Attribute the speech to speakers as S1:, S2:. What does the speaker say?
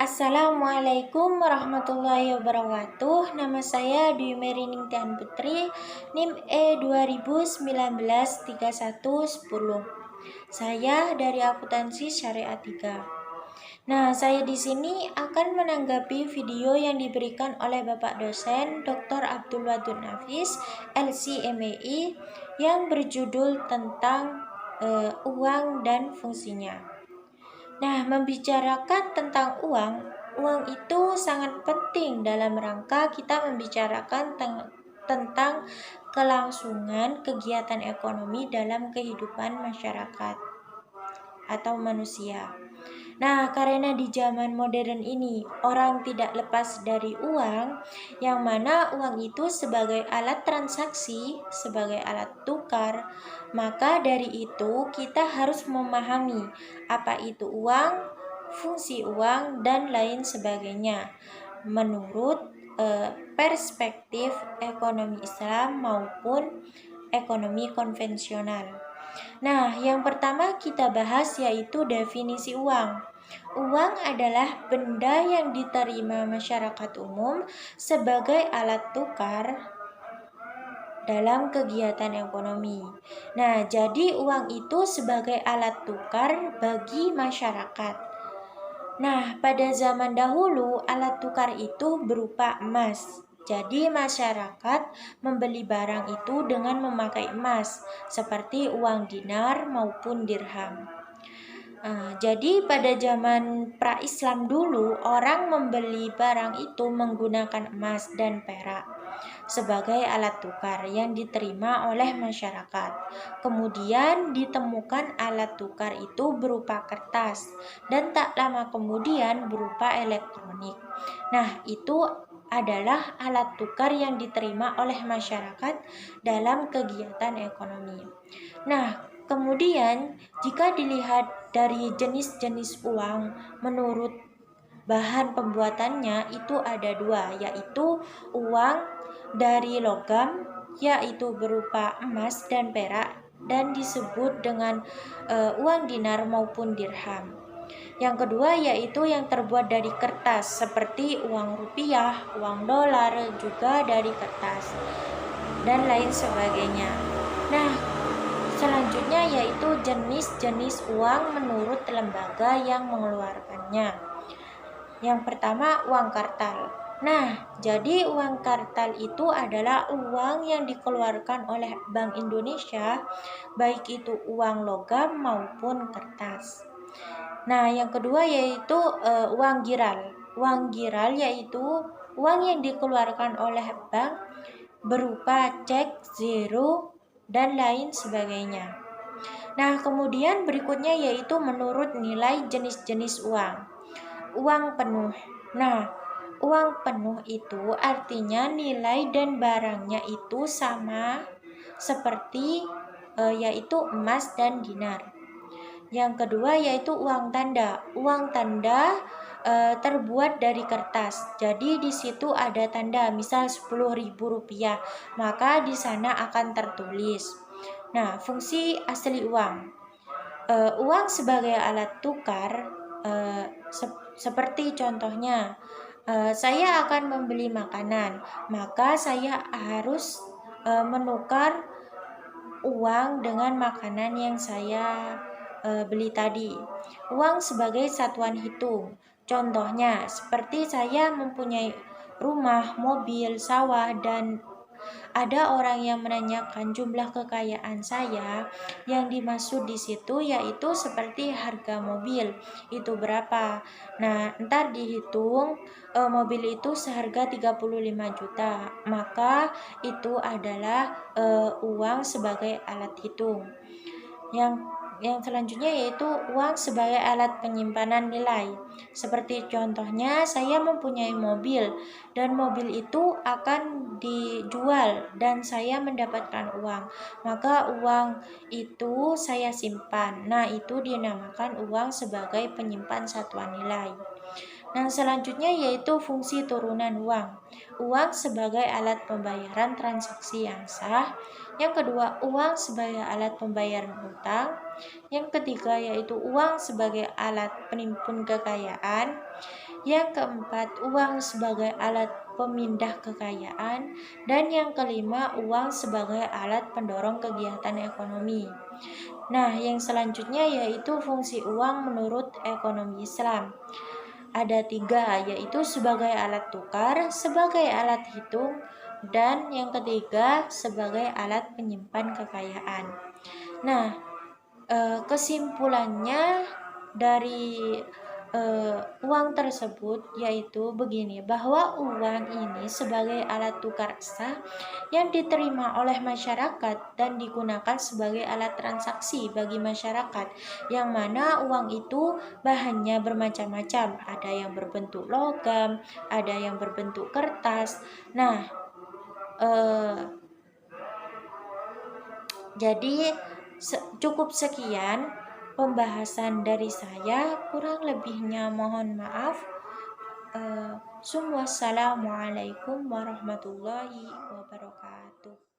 S1: Assalamualaikum warahmatullahi wabarakatuh. Nama saya Dwi Merining Tian Putri, NIM E2019 3110. Saya dari akuntansi syariah 3. Nah, saya di sini akan menanggapi video yang diberikan oleh Bapak dosen Dr. Abdul Wadud Nafis, LCMEI, yang berjudul tentang uang dan fungsinya. Nah, membicarakan tentang uang itu sangat penting dalam rangka kita membicarakan tentang kelangsungan kegiatan ekonomi dalam kehidupan masyarakat atau manusia. Nah, karena di zaman modern ini orang tidak lepas dari uang, yang mana uang itu sebagai alat transaksi, sebagai alat tukar, maka dari itu kita harus memahami apa itu uang, fungsi uang, dan lain sebagainya menurut perspektif ekonomi Islam maupun ekonomi konvensional. Nah, yang pertama kita bahas yaitu definisi uang. Uang adalah benda yang diterima masyarakat umum sebagai alat tukar dalam kegiatan ekonomi. Nah, jadi uang itu sebagai alat tukar bagi masyarakat. Nah, pada zaman dahulu alat tukar itu berupa emas. Jadi masyarakat membeli barang itu dengan memakai emas, seperti uang dinar maupun dirham. Jadi pada zaman pra-Islam dulu, orang membeli barang itu menggunakan emas dan perak sebagai alat tukar yang diterima oleh masyarakat. Kemudian ditemukan alat tukar itu berupa kertas dan tak lama kemudian berupa elektronik. Nah, itu adalah alat tukar yang diterima oleh masyarakat dalam kegiatan ekonomi. Nah, kemudian jika dilihat dari jenis-jenis uang menurut bahan pembuatannya itu ada dua, yaitu uang dari logam, yaitu berupa emas dan perak, dan disebut dengan uang dinar maupun dirham. Yang kedua yaitu yang terbuat dari kertas, seperti uang rupiah, uang dolar, juga dari kertas, dan lain sebagainya. Nah, selanjutnya yaitu jenis-jenis uang menurut lembaga yang mengeluarkannya. Yang pertama, uang kartal. Nah, jadi uang kartal itu adalah uang yang dikeluarkan oleh Bank Indonesia, baik itu uang logam maupun kertas. Nah, yang kedua yaitu uang giral. Uang giral yaitu uang yang dikeluarkan oleh bank berupa cek, zero, dan lain sebagainya. Nah, kemudian berikutnya yaitu menurut nilai jenis-jenis uang. Uang penuh. Nah, uang penuh itu artinya nilai dan barangnya itu sama seperti yaitu emas dan dinar. Yang kedua yaitu uang tanda. Uang tanda terbuat dari kertas. Jadi di situ ada tanda, misal Rp10.000, maka di sana akan tertulis. Nah, fungsi asli uang. Uang sebagai alat tukar, seperti contohnya, saya akan membeli makanan, maka saya harus menukar uang dengan makanan yang saya beli tadi. Uang sebagai satuan hitung. Contohnya, seperti saya mempunyai rumah, mobil, sawah, dan ada orang yang menanyakan jumlah kekayaan saya, yang dimaksud di situ yaitu seperti harga mobil itu berapa. Nah, ntar dihitung mobil itu seharga 35 juta, maka itu adalah uang sebagai alat hitung. Yang selanjutnya yaitu uang sebagai alat penyimpanan nilai. Seperti contohnya, saya mempunyai mobil dan mobil itu akan dijual dan saya mendapatkan uang. Maka uang itu saya simpan. Nah, itu dinamakan uang sebagai penyimpan satuan nilai. Nah, selanjutnya yaitu fungsi turunan uang. Uang sebagai alat pembayaran transaksi yang sah. Yang kedua, uang sebagai alat pembayaran hutang. Yang ketiga yaitu uang sebagai alat penimbun kekayaan. Yang keempat, uang sebagai alat pemindah kekayaan. Dan yang kelima, uang sebagai alat pendorong kegiatan ekonomi. Nah, yang selanjutnya yaitu fungsi uang menurut ekonomi Islam. Ada tiga, yaitu sebagai alat tukar, sebagai alat hitung, dan yang ketiga sebagai alat penyimpan kekayaan. Nah, kesimpulannya dari uang tersebut yaitu begini, bahwa uang ini sebagai alat tukar sah yang diterima oleh masyarakat dan digunakan sebagai alat transaksi bagi masyarakat, yang mana uang itu bahannya bermacam-macam, ada yang berbentuk logam, ada yang berbentuk kertas. Nah, jadi cukup sekian pembahasan dari saya, kurang lebihnya mohon maaf. Wassalamualaikum warahmatullahi wabarakatuh.